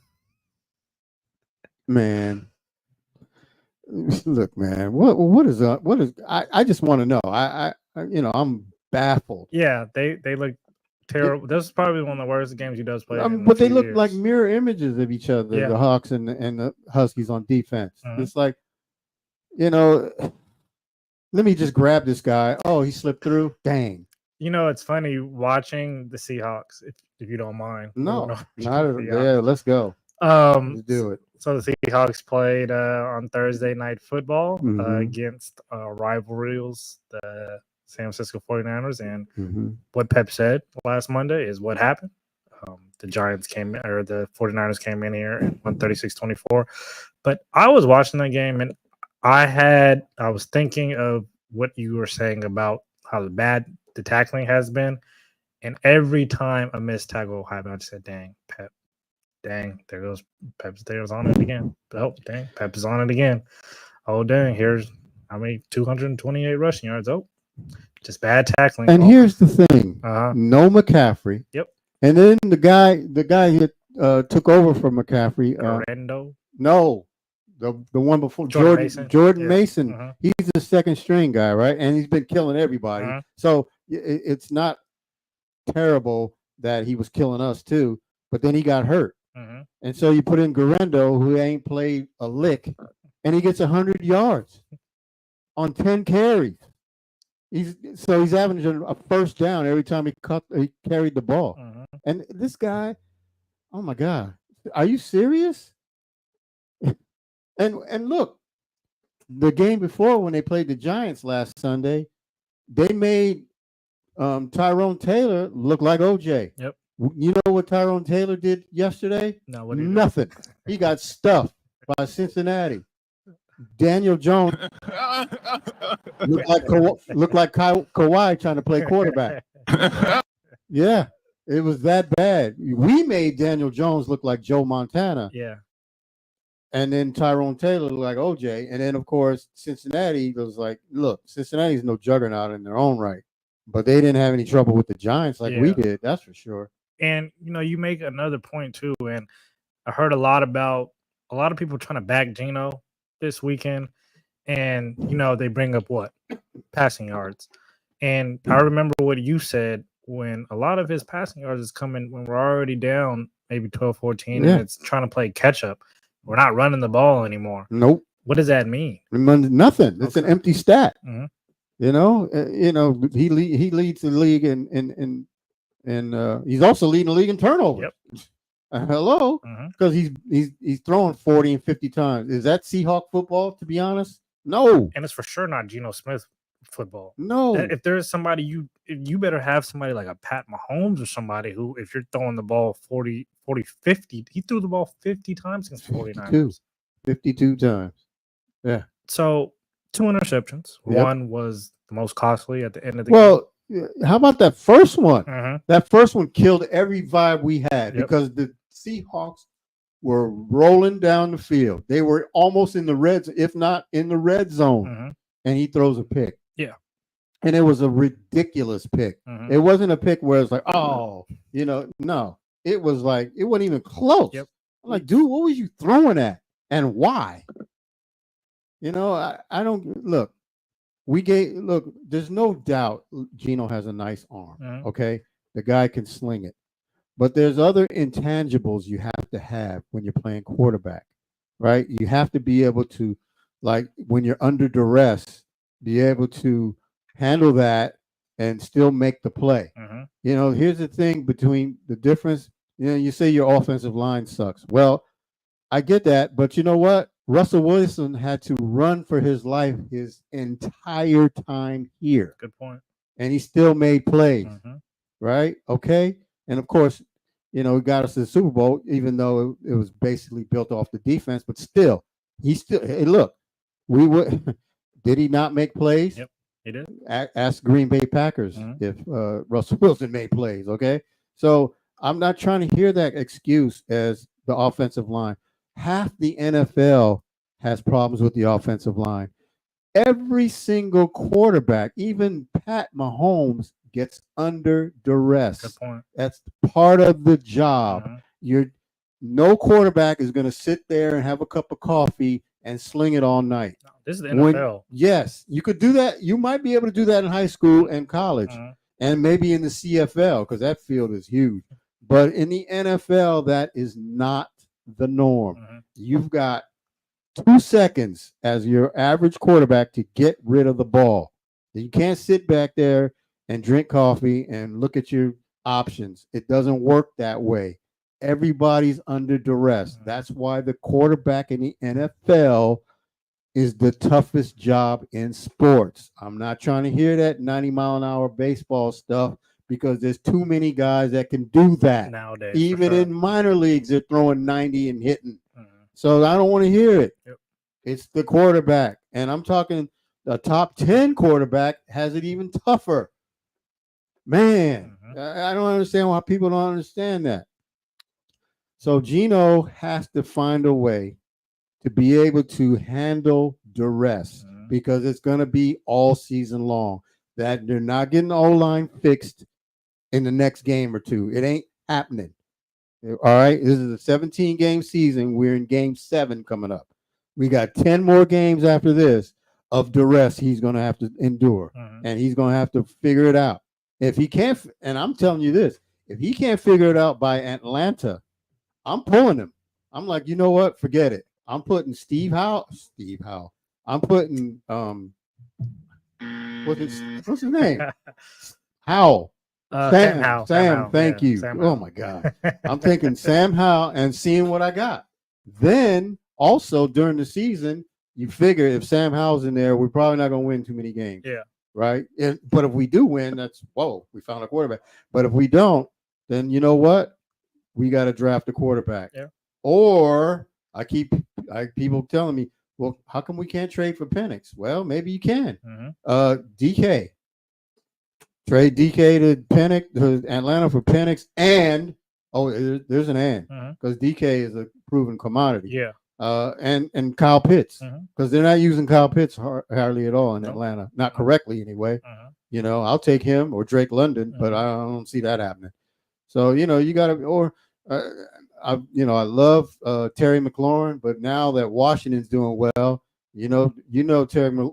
Look, man, what is I just want to know. I'm baffled. Yeah, they look terrible. This is probably one of the worst games he does play. But they look like mirror images of each other, Yeah. the Hawks and the Huskies on defense. Mhm. It's like, let me just grab this guy. Oh, he slipped through. Dang. It's funny watching the Seahawks, if you don't mind. No, Not not at, yeah. Let's go. Let's do it. So the Seahawks played on Thursday Night Football Mhm. against rivalries, the San Francisco 49ers. And Mhm. what Pep said last Monday is what happened. The Giants came in, or the 49ers came in here and won 36-24. But I was watching that game and I was thinking of what you were saying about how bad the tackling has been. And every time a missed tackle happened, I just said, dang, Pep. Dang, there goes Pep's there's on it again. Oh, dang, Pep is on it again. Oh, dang, here's 228 rushing yards. Oh, just bad tackling. And here's the thing: Uh-huh. no McCaffrey. Yep. And then the guy took over from McCaffrey. Rando? No, the one before Jordan Jordan Mason? Mason. Yeah. Uh-huh. He's the second string guy, right? And he's been killing everybody. Uh-huh. So it's not terrible that he was killing us too. But then he got hurt. Mhm. And so you put in Garendo, who ain't played a lick, and he gets 100 yards on 10 carries. He's averaging a first down every time he carried the ball. Mhm. And this guy, oh my God, are you serious? and look, the game before when they played the Giants last Sunday, they made Tyrone Taylor look like OJ. Yep. You know what Tyrone Taylor did yesterday? No, what did he do? Nothing. He got stuffed by Cincinnati. Daniel Jones looked like Kawhi trying to play quarterback. Yeah, it was that bad. We made Daniel Jones look like Joe Montana. Yeah. And then Tyrone Taylor looked like OJ. And then, of course, Cincinnati was like, look, Cincinnati's no juggernaut in their own right. But they didn't have any trouble with the Giants like we did. That's for sure. And you make another point too, and I heard a lot of people trying to back Geno this weekend, and they bring up what passing yards. And I remember what you said when a lot of his passing yards is coming when we're already down maybe 12, 14, and it's trying to play catch up. We're not running the ball anymore. Nope. What does that mean? Nothing. It's an empty stat. Mhm. You know, he leads the league and he's also leading the league in turnovers. Yep. Hello, because he's throwing 40 and 50 times. Is that Seahawk football? To be honest, no. And it's for sure not Geno Smith football. No. If there's somebody you better have somebody like a Pat Mahomes or somebody who, if you're throwing the ball 40, 50, he threw the ball 50 times against 49ers. 52 times. Yeah. So 2 interceptions. Yep. One was the most costly at the end of the Well, how about that first one? game. That first one killed every vibe we had because the Seahawks were rolling down the field. They were almost in the red, if not in the red zone, and he throws a pick. Yeah. And it was a ridiculous pick. It wasn't a pick where it's like, oh, no. It was like, it wasn't even close. Yep. I'm like, dude, what was you throwing at and why? I don't look. There's no doubt Geno has a nice arm. Okay. The guy can sling it. But there's other intangibles you have to have when you're playing quarterback, right? You have to be able to, like, when you're under duress, be able to handle that and still make the play. Here's the thing between the difference. You say your offensive line sucks. Well, I get that, but you know what? Russell Wilson had to run for his life his entire time here. Good point. And he still made plays, right? Okay. And of course, he got us to the Super Bowl, even though it was basically built off the defense, but still, hey, look, did he not make plays? Yep, he did. Ask Green Bay Packers if Russell Wilson made plays, okay? So I'm not trying to hear that excuse as the offensive line. Half the NFL has problems with the offensive line. Every single quarterback, even Pat Mahomes, gets under duress. Good point. That's part of the job. No quarterback is going to sit there and have a cup of coffee and sling it all night. No, this is the NFL. Yes, you could do that. You might be able to do that in high school and college, and maybe in the CFL because that field is huge. But in the NFL, that is not the norm. You've got 2 seconds as your average quarterback to get rid of the ball. You can't sit back there and drink coffee and look at your options. It doesn't work that way. Everybody's under duress. That's why the quarterback in the NFL is the toughest job in sports. I'm not trying to hear that 90-mile-an-hour baseball stuff because there's too many guys that can do that. Nowadays, even in minor leagues, they're throwing 90 and hitting. So I don't want to hear it. It's the quarterback. And I'm talking the top 10 quarterback has it even tougher. Man, I don't understand why people don't understand that. So Geno has to find a way to be able to handle duress because it's going to be all season long. That they're not getting the O-line fixed in the next game or two. It ain't happening. All right. This is a 17-game season. We're in game 7 coming up. We got 10 more games after this of duress he's going to have to endure. And he's going to have to figure it out. If he can't, and I'm telling you this, if he can't figure it out by Atlanta, I'm pulling him. I'm like, you know what? Forget it. I'm putting Steve Howe. I'm putting what's his name? Howell. Sam Howell. Thank you. Sam Oh my God. I'm thinking Sam Howell and seeing what I got. Then also during the season, you figure if Sam Howell's in there, we're probably not going to win too many games. Yeah. Right. But if we do win, that's we found a quarterback. But if we don't, then you know what? We got to draft a quarterback. Yeah. Or people telling me, well, how come we can't trade for Penix? Well, maybe you can. DK. Trade DK to Penix, to Atlanta for Penix, and there's an and because DK is a proven commodity. Yeah. And Kyle Pitts because they're not using Kyle Pitts hardly at all in Atlanta, not correctly anyway. I'll take him or Drake London, but I don't see that happening. So you got to I love Terry McLaurin, but now that Washington's doing well, Terry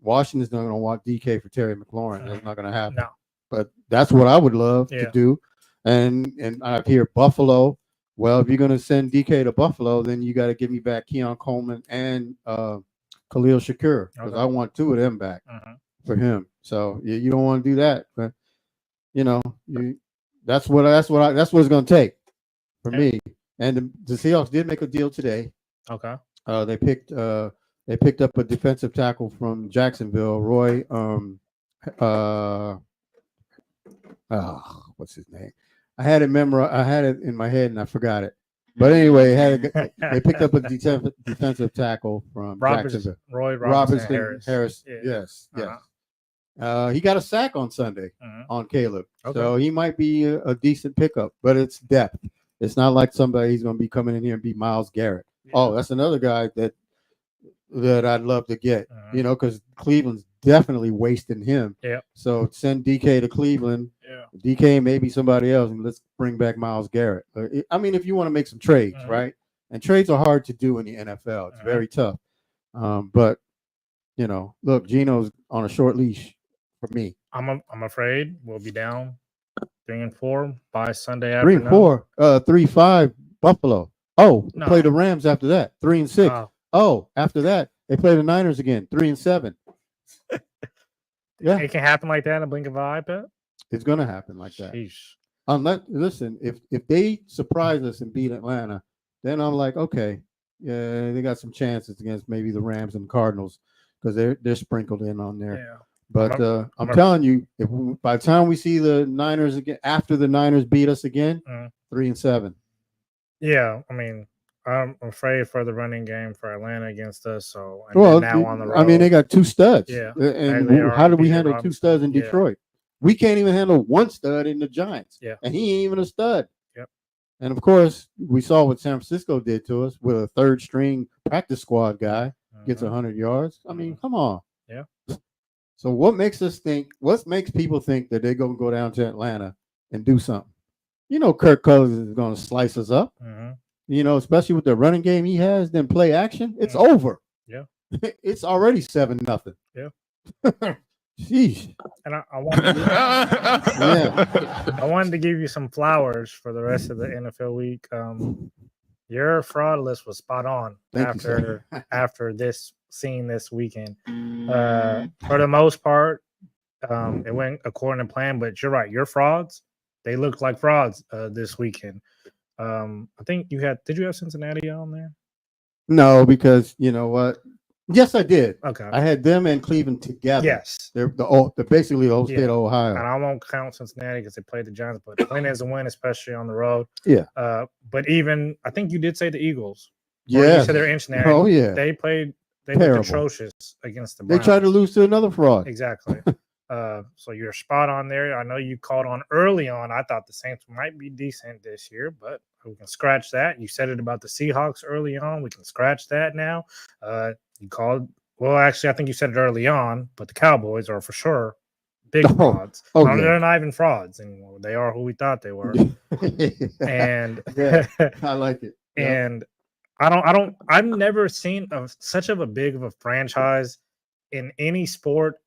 Washington's not going to want DK for Terry McLaurin. That's not going to happen. No. But that's what I would love Yeah. to do. And I hear Buffalo. Well, if you're going to send DK to Buffalo, then you got to give me back Keon Coleman and Khalil Shakur, because I want two of them back for him. So you don't want to do that, but that's what it's going to take for me. And the Seahawks did make a deal today. Okay. They picked up a defensive tackle from Jacksonville, Roy. What's his name? I had it in my head and I forgot it. But anyway, they picked up a defensive tackle from Jacksonville. Roy Robinson Harris. Yes. He got a sack on Sunday on Caleb. Okay. So he might be a decent pickup, but it's depth. It's not like somebody's going to be coming in here and be Myles Garrett. Yeah. Oh, that's another guy that I'd love to get, because Cleveland's definitely wasting him. Yeah. So send DK to Cleveland. Yeah. DK, maybe somebody else, and let's bring back Myles Garrett. I mean, if you want to make some trades, right? And trades are hard to do in the NFL. It's very tough. But look, Geno's on a short leash for me. I'm afraid we'll be down 3-4 by Sunday afternoon. 3-4, 3-5 Buffalo. Oh, no. Play the Rams after that. 3-6. After that they play the Niners again. 3-7. Yeah, it can happen like that in a blink of an eye, Pep. It's gonna happen like that. Sheesh. Unless, listen, if they surprise us and beat Atlanta, then I'm like, okay, yeah, they got some chances against maybe the Rams and Cardinals because they're sprinkled in on there. Yeah. But I'm telling you, by the time we see the Niners again, after the Niners beat us again, 3-7. Yeah, I mean, I'm afraid for the running game for Atlanta against us. So now on the road, I mean, they got two studs. Yeah, and how do we handle two studs in Detroit? We can't even handle one stud in the Giants. Yeah, and he ain't even a stud. Yep. And of course, we saw what San Francisco did to us with a third string practice squad guy gets 100 yards. I mean, come on. Yeah. So what makes people think that they're going to go down to Atlanta and do something? Kirk Cousins is going to slice us up. Especially with the running game he has, then play action. It's over. Yeah. It's already 7-0. Yeah. Sheesh. And I wanted to give you some flowers for the rest of the NFL week. Your fraud list was spot on after seeing this weekend. For the most part, it went according to plan, but you're right. Your frauds, they looked like frauds this weekend. I think did you have Cincinnati on there? No, because you know what? Yes, I did. Okay. I had them and Cleveland together. Yes. They're basically the whole state of Ohio. And I won't count Cincinnati because they played the Giants, but win is a win, especially on the road. Yeah. But even, I think you did say the Eagles. Yeah. You said they're in Cincinnati. Oh, yeah. They looked atrocious against the Browns. They tried to lose to another fraud. Exactly. So you're spot on there. I know you called on early on. I thought the Saints might be decent this year, but we can scratch that. You said it about the Seahawks early on. We can scratch that now. You called. Well, actually, I think you said it early on, but the Cowboys are for sure big frauds. Yeah. They're not even frauds anymore. They are who we thought they were. And I like it. And I've never seen such of a big of a franchise in any sport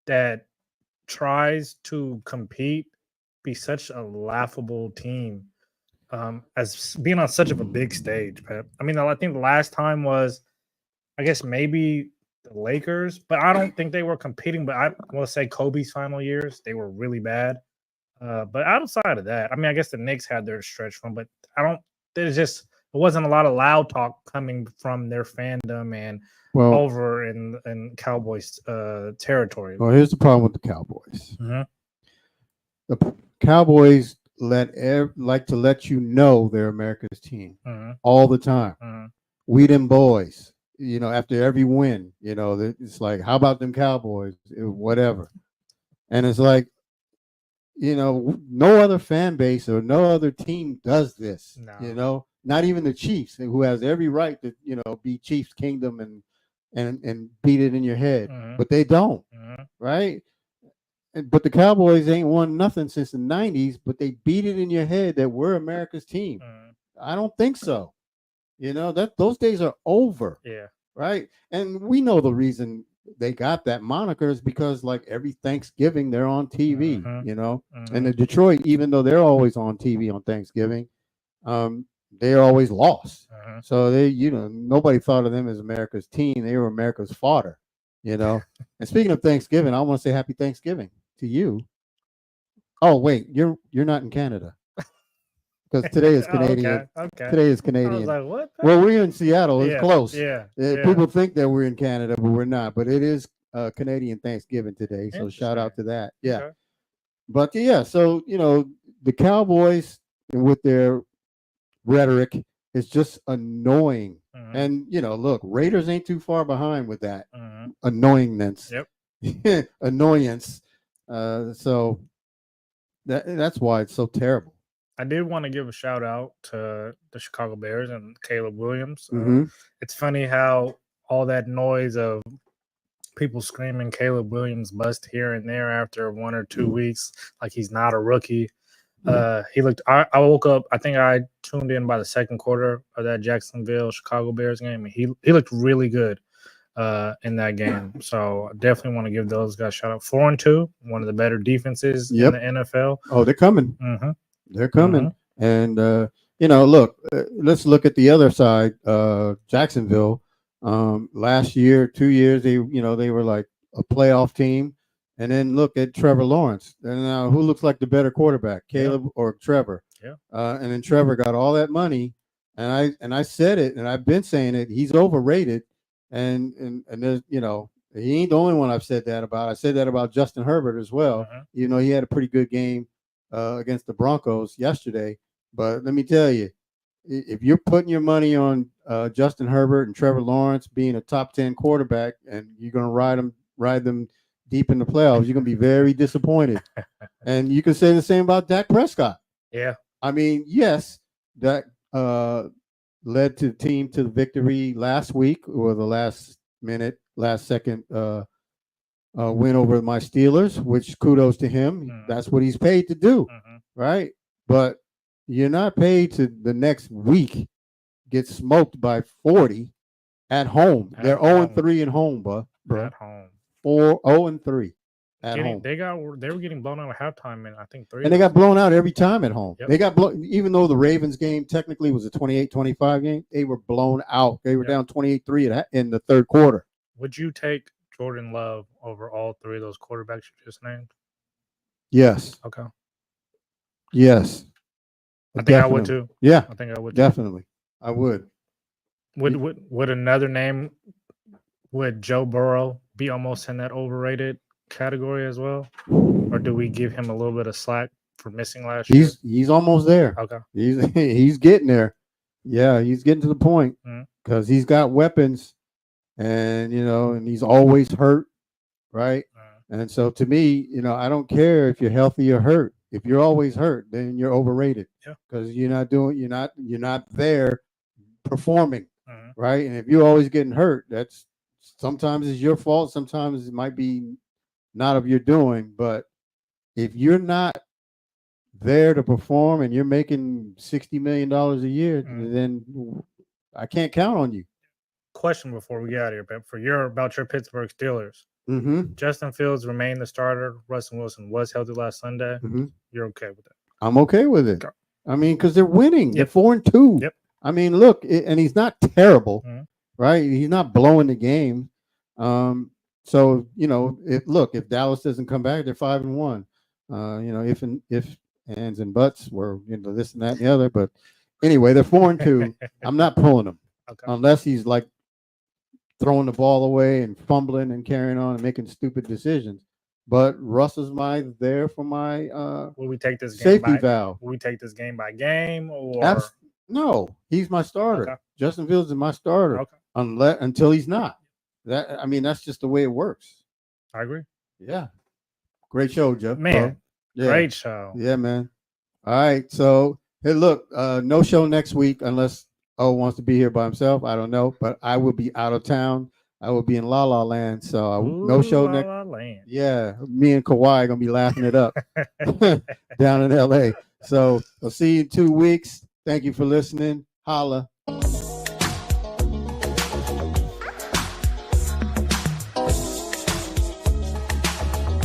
that tries to compete be such a laughable team as being on such of a big stage, Pep. I mean, I think the last time was, I guess, maybe the Lakers, but I don't think they were competing. But I will say Kobe's final years, they were really bad. But outside of that, I mean, I guess the Knicks had their stretch run, but there wasn't a lot of loud talk coming from their fandom and over in Cowboys territory. Well, here's the problem with the Cowboys. Mm-hmm. The Cowboys like to let you know they're America's team all the time. Mm-hmm. We them boys. After every win, it's like, how about them Cowboys? Whatever. And it's like, no other fan base or no other team does this. No. Not even the Chiefs, who has every right to, be Chiefs Kingdom and beat it in your head. But they don't, right? But the Cowboys ain't won nothing since the 90s, but they beat it in your head that we're America's team. I don't think so. That those days are over. Yeah. Right. And we know the reason they got that moniker is because like every Thanksgiving they're on TV, you know. And the Detroit, even though they're always on TV on Thanksgiving, they're always lost. So they, you know, nobody thought of them as America's team. They were America's fodder, you know. And speaking of Thanksgiving, I want to say Happy Thanksgiving to you. Oh wait, you're not in Canada. Because today is Canadian. Okay. Today is Canadian. I was like, what? Well, we're in Seattle. It's Yeah, close. yeah, People think that we're in Canada, but we're not. But it is Canadian Thanksgiving today. So shout out to that. Yeah. Okay. But yeah, so, you know, the Cowboys with their rhetoric is just annoying. And, you know, look, Raiders ain't too far behind with that annoyingness. Yep. Annoyance. So that's why it's so terrible. I did want to give a shout out to the Chicago Bears and Caleb Williams. It's funny how all that noise of people screaming Caleb Williams bust here and there after 1 or 2 weeks, like he's not a rookie. He looked. I woke up. I think I tuned in by the second quarter of that Jacksonville Chicago Bears game, and he looked really good in that game. So I definitely want to give those guys a shout out. 4-2, one of the better defenses in the NFL. Oh, they're coming. They're coming. And, you know, look, let's look at the other side. Jacksonville, last year, 2 years, they were like a playoff team. And then look at Trevor Lawrence. And now who looks like the better quarterback, Caleb or Trevor? Yeah. And then Trevor got all that money. And I said it, and I've been saying it. He's overrated. And there's, you know, he ain't the only one I've said that about. I said that about Justin Herbert as well. You know, he had a pretty good game against the Broncos yesterday. But let me tell you, if you're putting your money on Justin Herbert and Trevor Lawrence being a top 10 quarterback and you're going to ride them deep in the playoffs, you're going to be very disappointed. And you can say the same about Dak Prescott. Yeah. I mean, yes, Dak led the team to the victory last week, or the last second win over my Steelers, which kudos to him. That's what he's paid to do, right? But you're not paid to the next week get smoked by 40 at home. They're 0-3 at home, bro. At home. 0-3 at home. They were getting blown out at halftime, and I think 3. And they got blown out every time at home. Yep. They got blown, even though the Ravens game technically was a 28-25 game, they were blown out. They were down 28-3 in the third quarter. Would you take Jordan Love over all 3 of those quarterbacks you just named? Yes. Okay. Yes. I think I would too. Yeah. I think I would too. Definitely. I would. Would another name, would Joe Burrow be almost in that overrated category as well? Or do we give him a little bit of slack for missing last year? He's almost there. Okay. He's getting there. Yeah, he's getting to the point because he's got weapons, and you know, and he's always hurt, right? And so to me, you know, I don't care if you're healthy or hurt. If you're always hurt, then you're overrated. Yeah. Because you're not there performing, right? And if you're always getting hurt, that's sometimes it's your fault. Sometimes it might be not of your doing. But if you're not there to perform and you're making $60 million a year, then I can't count on you. Question before we get out of here, Pep, about your Pittsburgh Steelers. Justin Fields remained the starter. Russell Wilson was healthy last Sunday. You're okay with that? I'm okay with it. I mean, because they're winning. They're 4-2. Yep. I mean, look, and he's not terrible, right? He's not blowing the game. So you know, if Dallas doesn't come back, they're 5-1. You know, if ands and buts were, you know, this and that and the other, but anyway, they're 4-2. I'm not pulling them unless he's like throwing the ball away and fumbling and carrying on and making stupid decisions. But Russ is there for my will we take this safety valve? Will we take this game by game or no? He's my starter. Okay. Justin Fields is my starter until he's not. That's just the way it works. I agree. Yeah. Great show, Jeff. Man, yeah. Great show. Yeah, man. All right. So hey, look, no show next week unless O wants to be here by himself. I don't know, but I will be out of town. I will be in La La Land, so no show next. La La Land. Yeah, me and Kawhi are gonna be laughing it up down in LA. So I'll see you in 2 weeks. Thank you for listening. Holla.